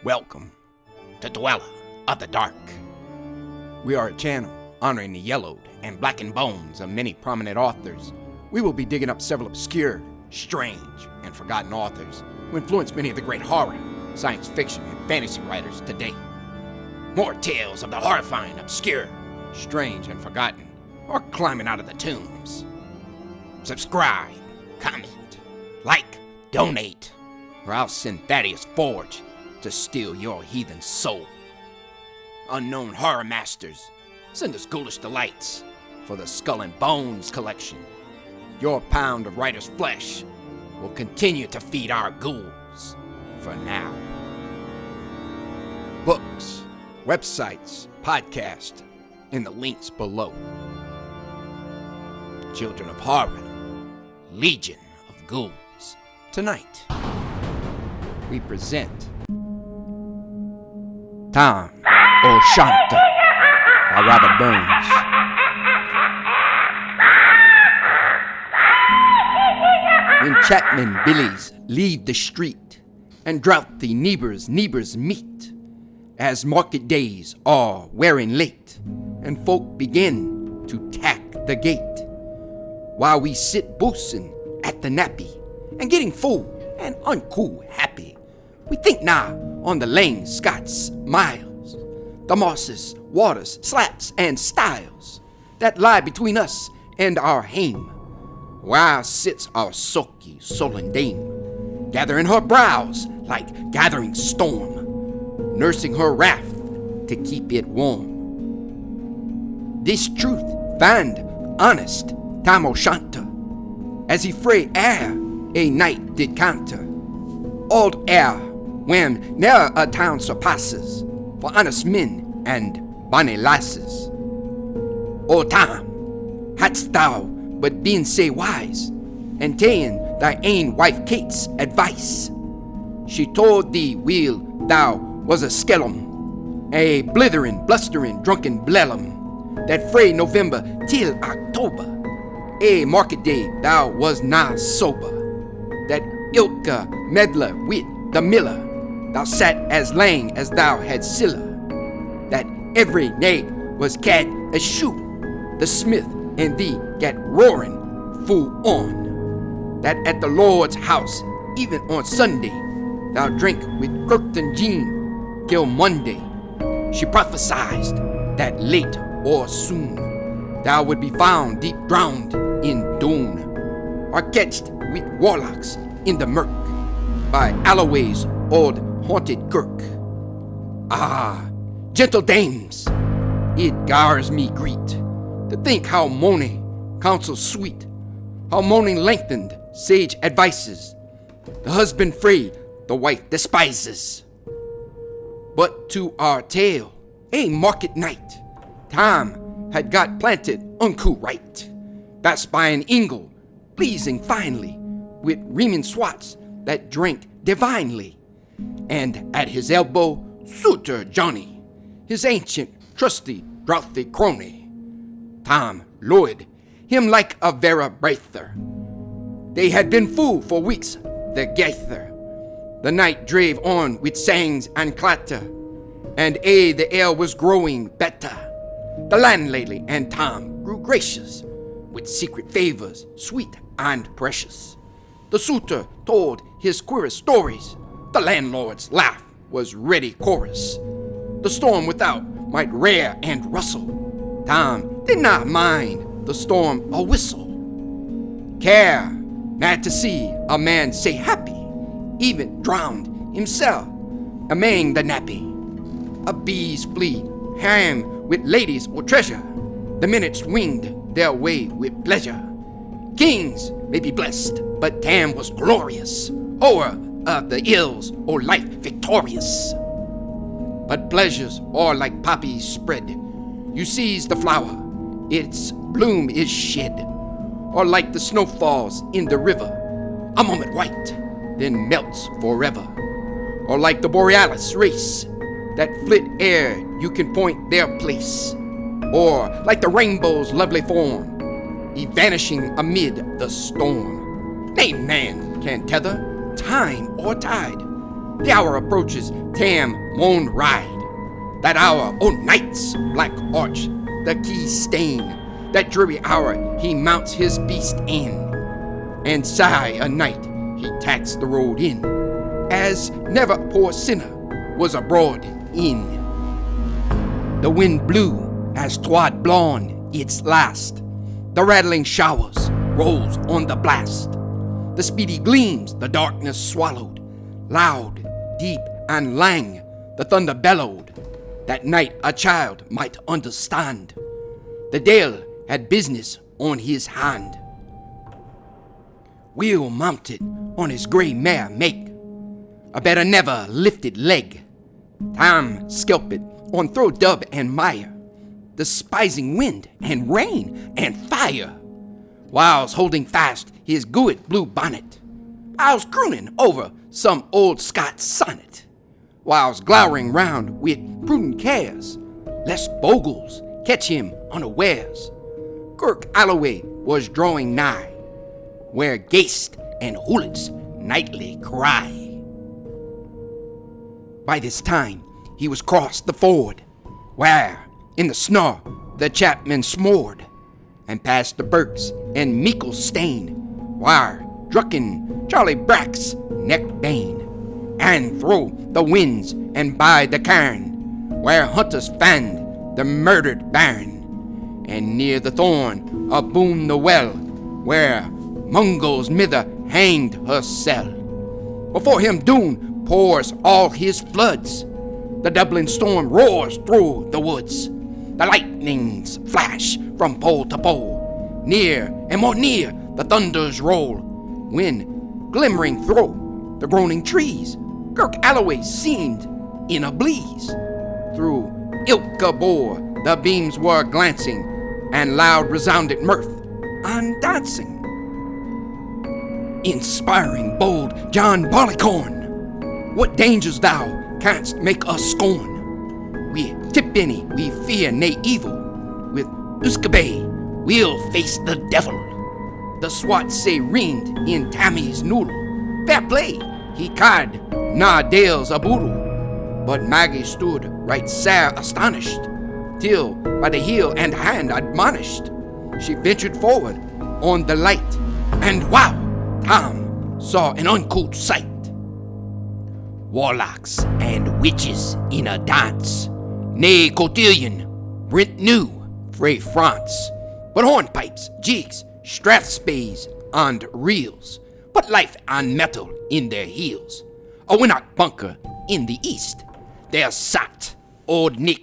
Welcome to Dweller of the Dark. We are a channel honoring the yellowed and blackened bones of many prominent authors. We will be digging up several obscure, strange, and forgotten authors who influenced many of the great horror, science fiction, and fantasy writers today. More tales of the horrifying, obscure, strange, and forgotten are climbing out of the tombs. Subscribe, comment, like, donate, or I'll send Thaddeus Forge to steal your heathen soul. Unknown horror masters, send us ghoulish delights for the Skull and Bones collection. Your pound of writer's flesh will continue to feed our ghouls for now. Books, websites, podcasts, in the links below. Children of Horror, Legion of Ghouls. Tonight, we present Time or Shanter by Robertburns. When Chapman Billies leave the street and drouthy neighbors meet, as market days are wearing late and folk begin to tack the gate, while we sit boosing at the nappy and getting full and uncool happy, we think now on the lane Scots miles, the mosses, waters, slaps, and styles that lie between us and our hame, while sits our sulky, sullen dame, gathering her brows like gathering storm, nursing her wrath to keep it warm. This truth find honest Tam o' Shanter, as he frae ere a night did counter, old air when ne'er a town surpasses for honest men and bonny lasses. O Tam, hadst thou but been say wise, and ta'en thy ain wife Kate's advice, she told thee weel thou was a skellum, a blithering, blustering, drunken blellum, that frae November till October, a market day thou was na sober, that ilka meddler with the miller, thou sat as lang as thou had siller, that every naig was cad a shoe, the smith and thee gat roaring full on, that at the Lord's house, even on Sunday, thou drink with Kirkton Jean till Monday. She prophesied that late or soon thou would be found deep drowned in Doon, or catched with warlocks in the murk by Alloway's old haunted kirk. Ah, gentle dames, it gars me greet to think how moaning counsel sweet, how moaning lengthened sage advices, the husband free, the wife despises. But to our tale, a market night, Time had got planted unco right, passed by an ingle, pleasing finely, with reaming swats that drank divinely, and at his elbow, Suitor Johnny, his ancient, trusty, drouthy crony. Time loyed him like a vera breather. They had been full for weeks, the gaither. The night drave on with sangs and clatter, and the air was growing better. The landlady and Tom grew gracious, with secret favors, sweet and precious. The suitor told his queerest stories. The landlord's laugh was ready chorus. The storm without might rear and rustle. Tom did not mind the storm a whistle. Care not to see a man say happy, even drowned himself among the nappy. A bee's flee ham with ladies or treasure, the minutes winged their way with pleasure. Kings may be blessed, but Tam was glorious, o'er the ills or life victorious. But pleasures are like poppies spread. You seize the flower, its bloom is shed, or like the snow falls in the river, a moment white, then melts forever, or like the borealis race that flit ere you can point their place, or like the rainbow's lovely form, vanishing amid the storm. Nay man can tether time or tide, The hour approaches, Tam won't ride. That hour, o night's black arch, the key stain. That dreary hour he mounts his beast in, and sigh a night he tacks the road in, as never poor sinner was abroad in. The wind blew as 'twad blown its last. The rattling showers rolls on the blast. The speedy gleams the darkness swallowed. Loud, deep, and lang the thunder bellowed. That night a child might understand. The Dale had business on his hand. Will mounted on his grey mare make a better never lifted leg. Time skelped on throw dub and mire, despising wind and rain and fire, whiles holding fast his good blue bonnet, whiles crooning over some old Scots sonnet, whiles glowering round with prudent cares, lest bogles catch him unawares. Kirk Alloway was drawing nigh, where ghasts and hoolits nightly cry. By this time he was crossed the ford, where in the snow the chapmen smored, and past the Burks and Meikle Stain, where drucken Charlie Brack's neck bane, and through the winds and by the cairn, where hunters fanned the murdered bairn, and near the thorn aboon the well, where Mungo's mither hanged herself. Before him Doon pours all his floods. The Dublin storm roars through the woods. The lightnings flash from pole to pole. Near and more near the thunders roll, when, glimmering through the groaning trees, Kirk Alloway seemed in a bleeze. Through ilka bore the beams were glancing, and loud resounded mirth and dancing. Inspiring bold John Barleycorn, what dangers thou canst make us scorn. We Tippenny, we fear nae evil. With Uskabay, we'll face the devil. The swat say reigned in Tammy's noodle. Fair play, he card na Dale's a boodle. But Maggie stood right sair astonished, till by the heel and hand admonished, she ventured forward on the light, and wow, Tom saw an uncouth sight. Warlocks and witches in a dance, nae cotillion, Brent knew, frae France, but hornpipes, jigs, strathspeys, and reels, put life and metal in their heels. A winnock bunker in the east, there sat old Nick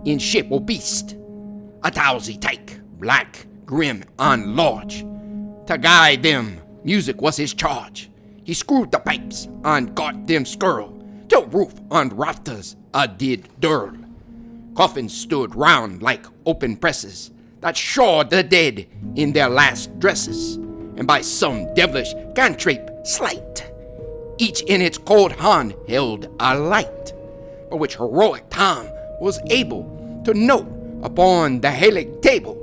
in shape o' beast, a towsy tyke, black, grim, and large. To guide them, music was his charge. He screwed the pipes and got them skirl, till roof and rafters a did dirl. Coffins stood round like open presses, that shawed the dead in their last dresses, and by some devilish cantrip slight, each in its cold hand held a light, by which heroic Tom was able to note upon the Halig table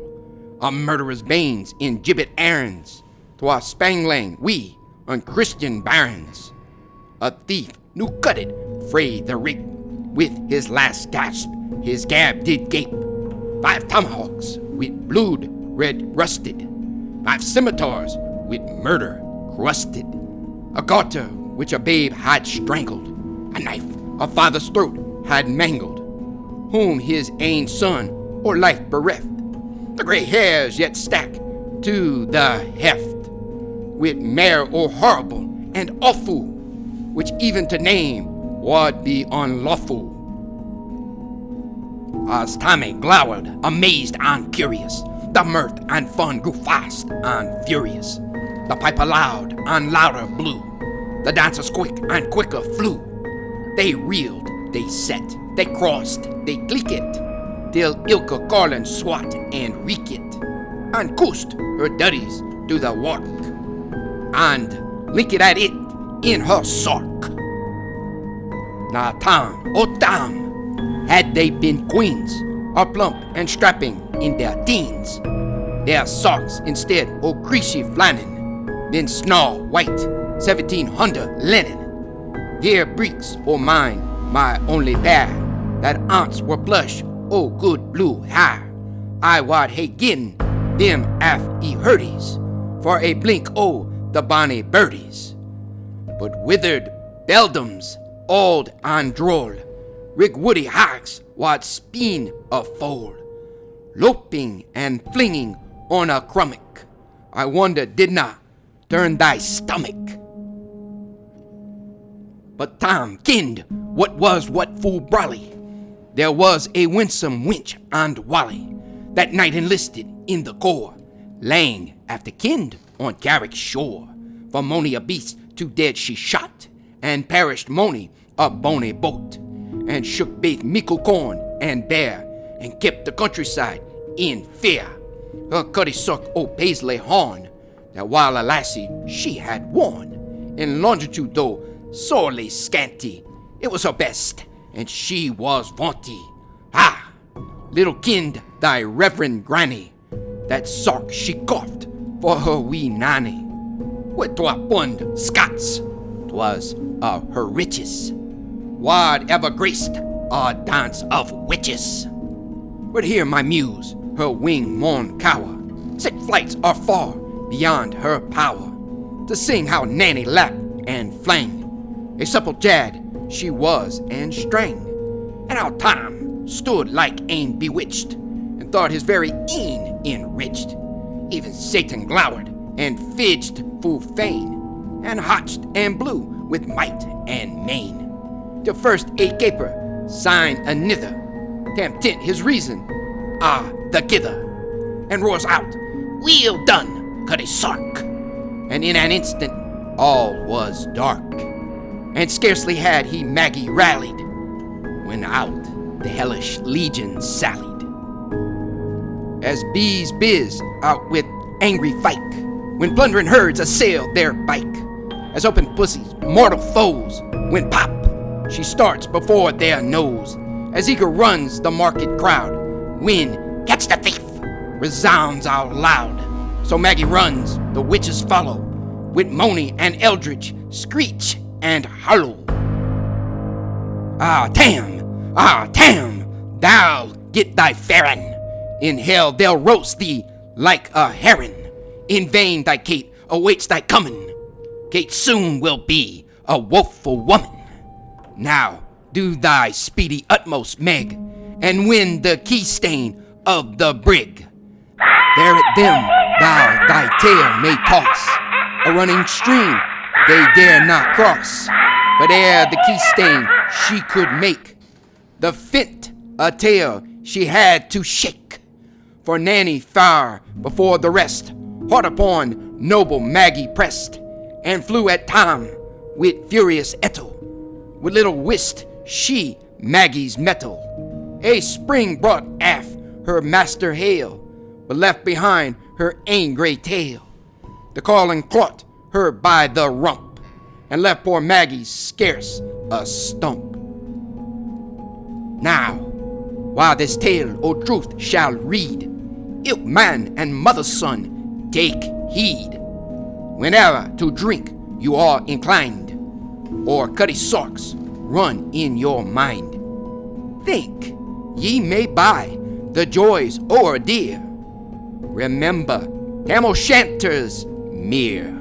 a murderer's banes in gibbet errands, twa spangling we unchristian barons. A thief new cut it frae the rig, with his last gasp his gab did gape. 5 tomahawks with blood red rusted, 5 scimitars with murder crusted, a garter which a babe had strangled, a knife a father's throat had mangled, whom his ain son or life bereft, the grey hairs yet stack to the heft, with mare or horrible and awful, which even to name would be unlawful. As Tommy glowered, amazed and curious, the mirth and fun grew fast and furious. The piper loud and louder blew, the dancers quick and quicker flew. They reeled, they set, they crossed, they clicked, till ilka Garland swat and reek it, and coast her duddies to the walk, and link it at it in her sark. Now Tom, oh Tom, had they been queens, or plump and strapping in their teens, their socks instead o' creasy flannin, then snaw white 1700 linen, Dear breeks, o mine, my only bear, that ance were blush, o good blue hair. I wad hae gin them af e hurdies, for a blink o the bonny birdies. But withered beldams, old and droll, rig woody hags wad speen a foal, loping and flinging on a crummock. I wonder did na turn thy stomach. But Tom kenned what was what full brawly. There was a winsome wench and Wally that night enlisted in the corps, laying after kind on Carrick shore. For mony a beast too dead she shot, and perished mony a bonny boat, and shook baith mickle corn and bear, and kept the countryside in fear. Her cuddy suck o paisley horn, that while a lassie she had worn, in longitude though sorely scanty, it was her best, and she was vaunty. Ah, little kind thy reverend granny, that sark she coughed for her wee nanny. What twa pund Scots, 'twas of her riches, wad ever graced a dance of witches. But here my muse, her wing maun cower, sick flights are far beyond her power, to sing how Nanny lapped and flang. A supple jad she was and strang, and how Tom stood like ane bewitched, and thought his very een enriched. Even Satan glowered and fidged full fain, and hotched and blew with might and main, till first a caper signed anither, tam tint his reason the gither, and roars out, "Weel done, Cuddy Sark!" And in an instant all was dark, and scarcely had he Maggie rallied, when out the hellish legion sallied. As bees biz out with angry fyke, when plundering herds assail their bike, as open pussies, mortal foes, when pop, she starts before their nose, as eager runs the market crowd, when "Catch the thief!" resounds out loud. So Maggie runs, the witches follow, with Mony and Eldridge screech and hollow. Ah, Tam, thou'll get thy farron. In hell they'll roast thee like a heron. In vain thy Kate awaits thy coming. Kate soon will be a woeful woman. Now do thy speedy utmost, Meg, and win the key stain of the brig. There at them thou thy tail may toss, a running stream they dare not cross. But ere the key stain she could make, the fint a tail she had to shake. For Nanny far before the rest, hard upon noble Maggie pressed, and flew at Tom with furious ettle. With little wist she Maggie's mettle. A spring brought aft her master hail, but left behind her angry tail. The calling caught her by the rump, and left poor Maggie scarce a stump. Now, while this tale o' truth shall read, ilk man and mother's son take heed. Whenever to drink you are inclined, or Cuddy Sarks run in your mind, think ye may buy the joys o'er dear. Remember Tam O'Shanter's mere.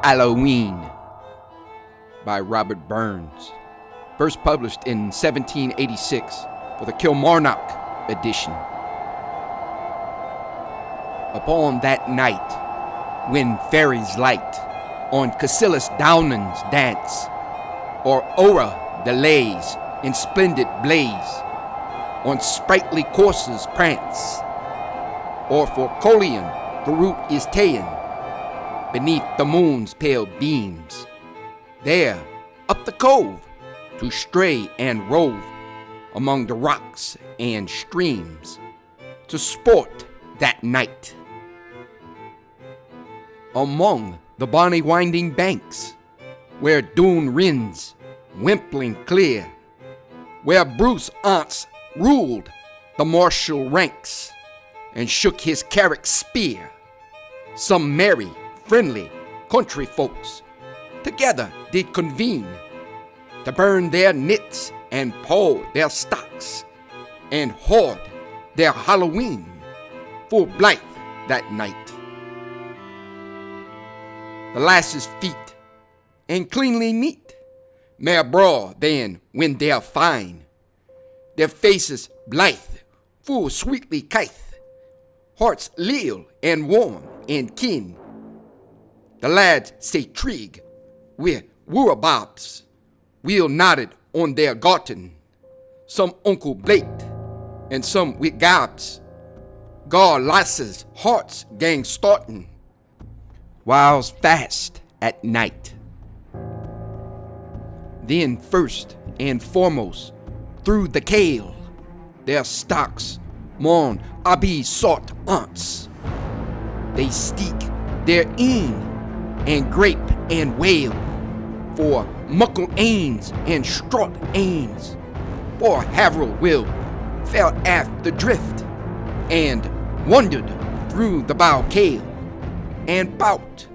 Halloween by Robertburns, first published in 1786 for the Kilmarnock edition. Upon that night, when fairies light on Cassilis Downan's dance, or Ora the lays in splendid blaze, on sprightly coursers prance, or for Colion the route is ta'en, beneath the moon's pale beams, there, up the cove, to stray and rove, among the rocks and streams to sport that night. Among the bonny winding banks, where Doon rins, wimplin clear, where Bruce ance ruled the martial ranks and shook his Carrick spear, some merry, friendly country folks together did convene to burn their nits and paw their stocks and haud their Halloween for blithe that night. The lasses' feet, and cleanly neat, mair broad than when they're fine, their faces blithe, full sweetly kithe, hearts leal and warm and kin. The lads say trig, with wurabobs, wheel nodded on their garten, some Uncle Blake, and some with gobs. Gar lasses' hearts gang startin', whiles fast at night. Then first and foremost, through the kale, their stocks mon abi sought ance. They steek their een and grape and wail for muckle ains and straught ains, for Haverel will fell aft the drift and wandered through the bow kale and bout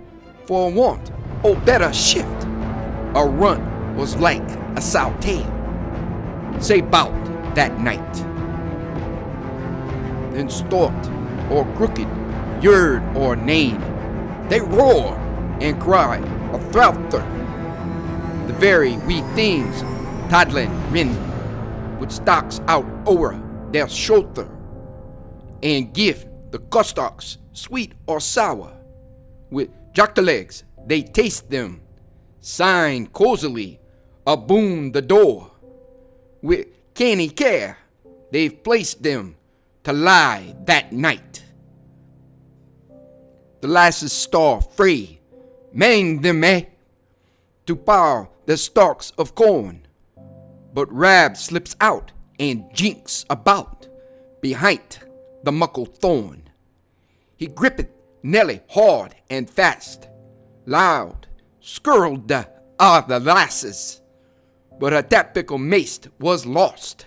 for want o better shift. A runt was like a sow tail, say bout that night. Then stalked or crooked, yerd or nane, they roar and cry a throwther. The very wee things toddling rin with stocks out o'er their shoulder, and give the custocks sweet or sour. With jockalegs they taste them, sign cozily aboon the door. With canny care they've placed them to lie that night. The lasses star free, mang them to power the stalks of corn, but Rab slips out and jinks about behind the muckle thorn. He grippeth Nelly hard and fast, loud skirled are the lasses, but her typical mace was lost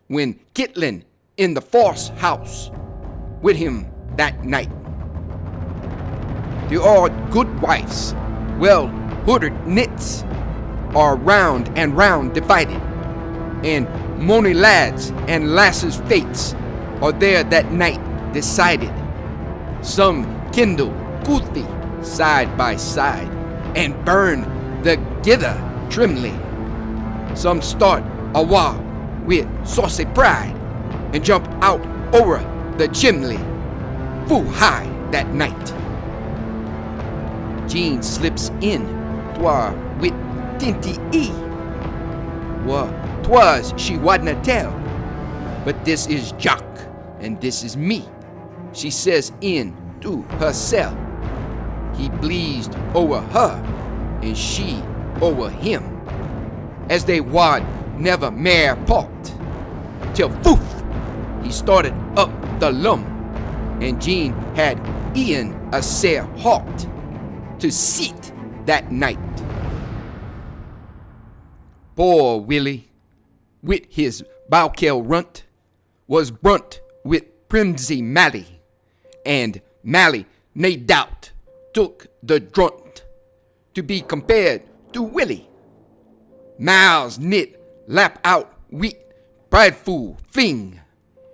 when Kitlin in the force house with him that night. The odd good wives, well hooded nits, are round and round divided, and mony lads and lasses' fates are there that night decided. Some kindle Kuthi side by side and burn the gither trimly. Some start a war with saucy pride and jump out over the chimney, full high that night. Jean slips in twar with Tinty E. Well, 'twas she wadna tell, but this is Jock and this is me, she says in to herself. He pleased over her and she over him, as they wad never mare part, till poof, he started up the lum, and Jean had Ian a sair heart to seat that night. Poor Willie, with his bowkel runt, was brunt with Primsy Mally, and Mally, nae doubt, took the drunt to be compared to Willie. Mal's knit lap out wheat prideful thing,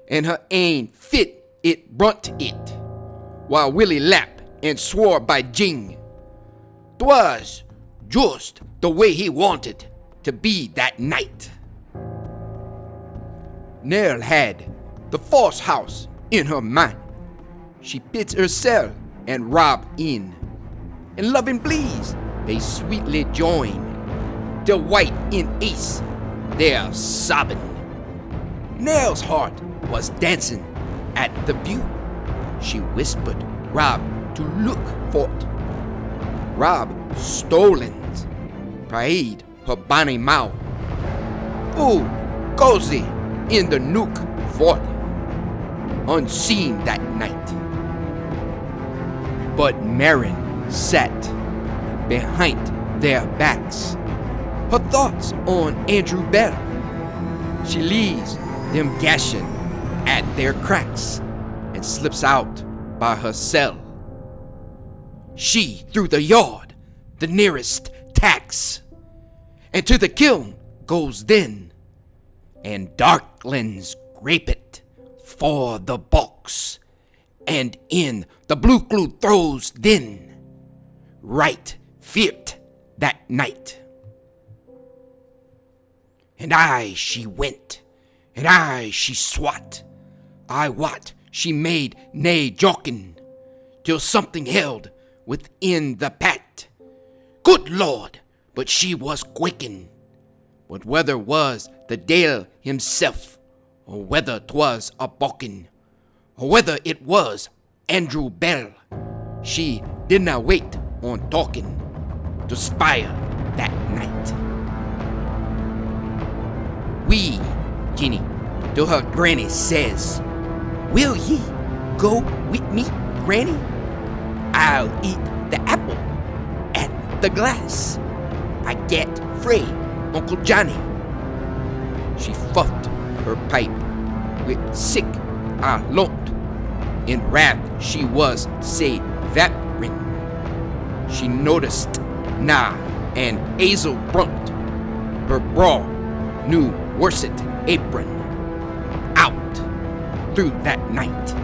and her ain fit it brunt it, while Willie lap and swore by Jing. 'Twas just the way he wanted to be that night. Nell had the false house in her mind. She bids herself and Rob in, and loving please they sweetly join, till white in ace they're sobbing. Nell's heart was dancing at the view. She whispered Rob to look for't. Rob stolen, prayed her bonny mouth. "Oh, cozy," in the nook fought, unseen that night. But Marin sat behind their backs, her thoughts on Andrew Bell. She leaves them gashing at their cracks and slips out by her cell. She through the yard, the nearest tax, and to the kiln goes then, and darklins grape it for the box, and in the blue glue throws then, right feared that night. And aye she went, and aye she swat, I wot she made nae jockin', till something held within the pat. Good Lord, but she was quakin', but whether was the Dale himself, or whether 'twas a balkin, or whether it was Andrew Bell, she did not wait on talking to spire that night. Wee Jenny to her granny says, "Will ye go with me, granny? I'll eat the apple at the glass. I get frae Uncle Johnny." She puffed her pipe with sick a lot. In wrath she was say vaporin'. She noticed na an hazel brunt, her broad new worset apron, out through that night.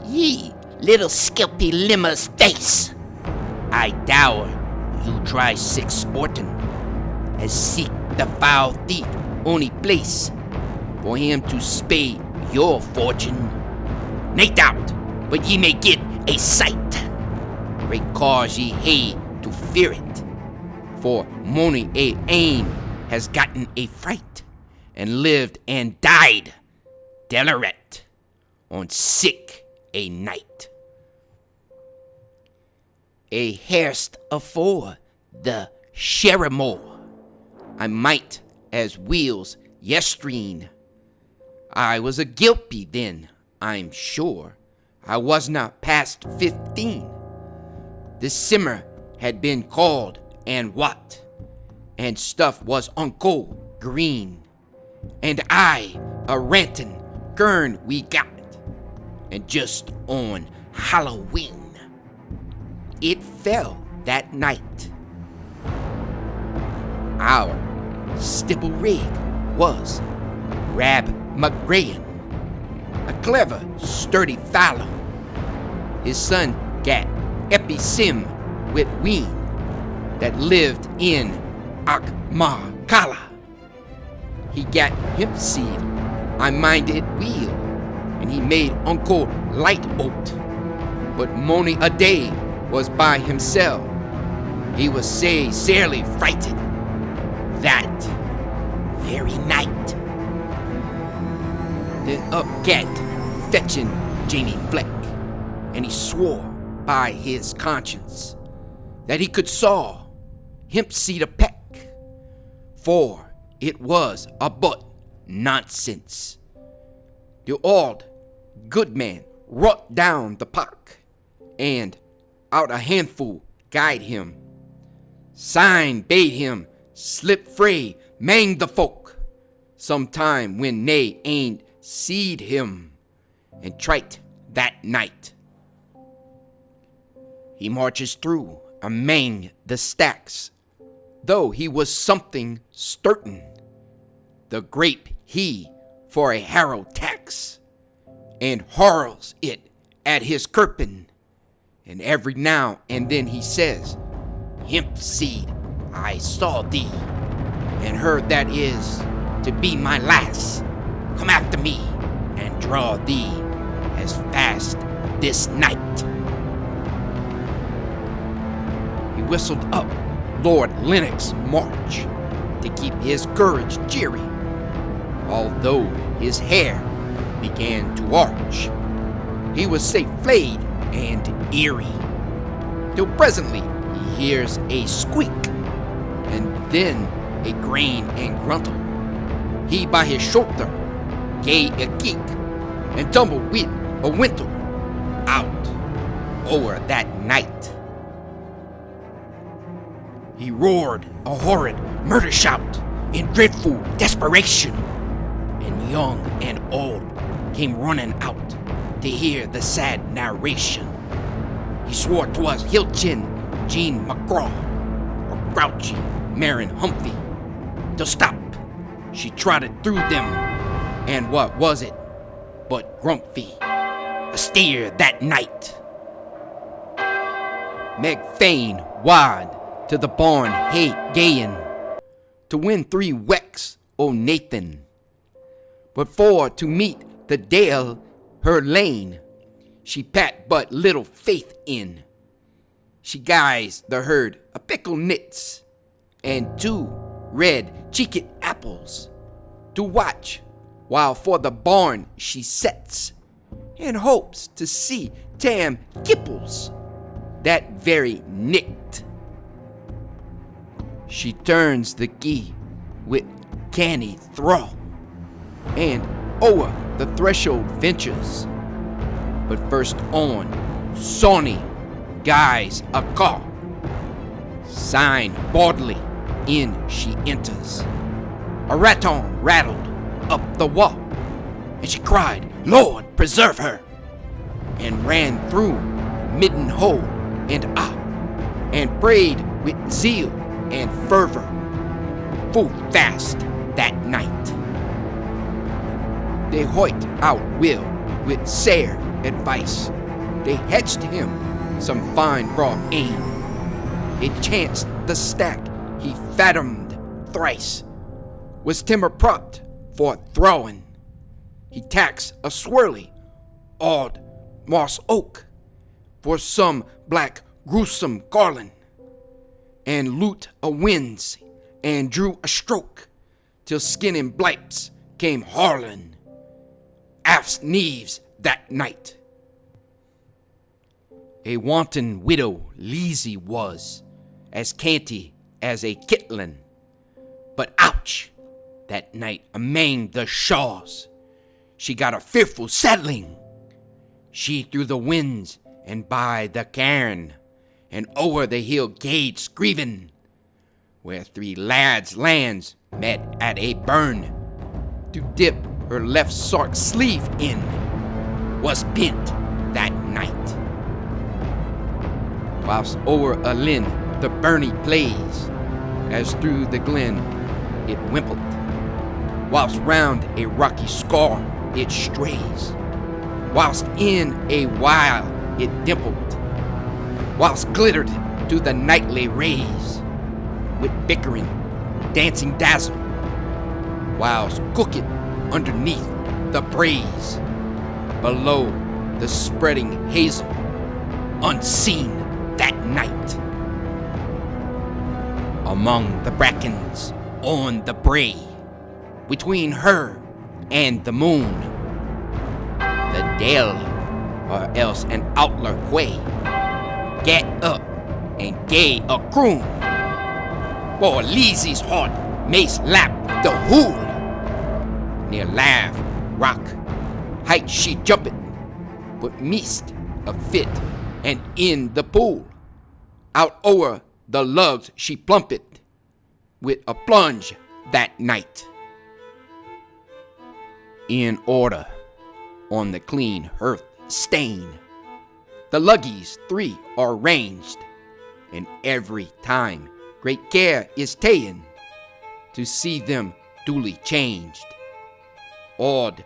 "Ye little skilpy limmer's face, I dower you try sick sportin', as seek the foul thief only place for him to spay your fortune. Nae doubt, but ye may get a sight, great cause ye hae to fear it, for mony a ain has gotten a fright, and lived and died deleret on sick a night. A hairst afore the Sherrimore, I might as wheels yestreen. I was a guilty then, I'm sure. I was not past 15. The simmer had been called and what, and stuff was unco green, and I a rantin' gurn we got, and just on Halloween it fell that night. Our stibble rig was Rab McGrahan, a clever, sturdy fellow. His son gat episim with ween that lived in Akmakala. He gat hemp seed, I minded wheel, and he made Uncle light boat. But mony a day was by himself. He was say sairly frighted that very night. Then up gat fetching Jamie Fleck, and he swore by his conscience that he could saw hemp seed a peck, for it was a but nonsense. The old good man wrought down the pock, and out a handful guide him. Sign bade him slip frae mang the folk, sometime when nae ain't seed him, and trite that night. He marches through amang the stacks, though he was something certain, the grape he for a harrow tax, and harls it at his kirpin, and every now and then he says, "Hemp seed, I saw thee, and heard that is to be my lass. Come after me, and draw thee as fast this night." He whistled up Lord Lennox March to keep his courage cheery, although his hair began to arch. He was safe flayed and eerie, till presently he hears a squeak, and then a grain and gruntle, he by his shoulder gave a kick and tumbled with a wintle out over that night. He roared a horrid murder shout in dreadful desperation, and young and old came running out to hear the sad narration. He swore 'twas Hilchin Jean McGraw or Grouchy Marin Humphrey. To stop, she trotted through them, and what was it but Grumpy, a steer that night. Meg Fane wide to the barn hay gayin' to win 3 wecks o' Nathan, but for to meet the Dale her lane, she pat but little faith in. She guys the herd a pickle nits and 2 red-cheeked apples to watch, while for the barn she sets and hopes to see Tam Kipples that very night. She turns the key with canny throw and o'er the threshold ventures, but first on Sawney guys a car. Sign boldly in she enters. A raton rattled up the wall, and she cried, "Lord, preserve her!" and ran through midden hole and prayed with zeal and fervor full fast that night. They hoyt out Will with sair advice. They hatched him some fine broad aim. It chanced the stack he fathomed thrice was timber propped for throwing. He tacks a swirly odd moss oak for some black gruesome garland, and loot a winds and drew a stroke till skinning blipes came harling aft's knees that night. A wanton widow Leezy was, as canty as a kittlin, but ouch, that night amang the shaws she got a fearful settling. She through the winds and by the cairn and o'er the hill gates grievin', where 3 lads' lands met at a burn, to dip her left sark sleeve in, was bent that night. Whilst o'er a linn the burnie plays, as through the glen it wimpled, whilst round a rocky scar it strays, whilst in a while it dimpled, whilst glittered to the nightly rays with bickering dancing dazzle, whilst cooked underneath the braes below the spreading hazel, unseen that night. Among the brackens on the brae, between her and the moon, the Dale, or else an outlaw quay, get up and gay a croon, for Leezy's heart mace lap the hool. Near laugh, rock, height she jumped, but missed a fit, and in the pool, out o'er the lugs she plumped, with a plunge that night. In order, on the clean hearth stain, the luggies 3 are ranged, and every time great care is ta'en to see them duly changed. Odd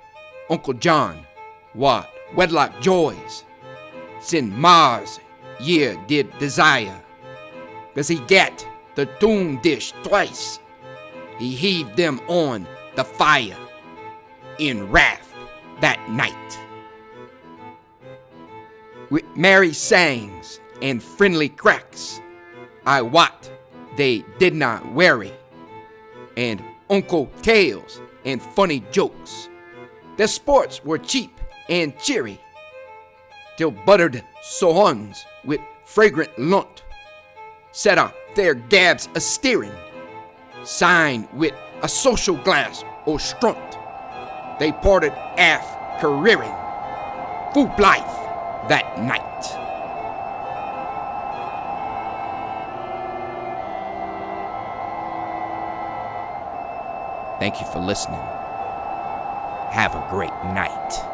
Uncle John, what wedlock joys, sin Mars year did desire, 'cause he gat the Doon dish twice, he heaved them on the fire in wrath that night. With merry sangs and friendly cracks, I wot they did not weary, and uncle tales and funny jokes. Their sports were cheap and cheery, till buttered sohons with fragrant lunt set up their gabs a steering, signed with a social glass o strunt. They ported af careering, fu blithe that night. Thank you for listening. Have a great night.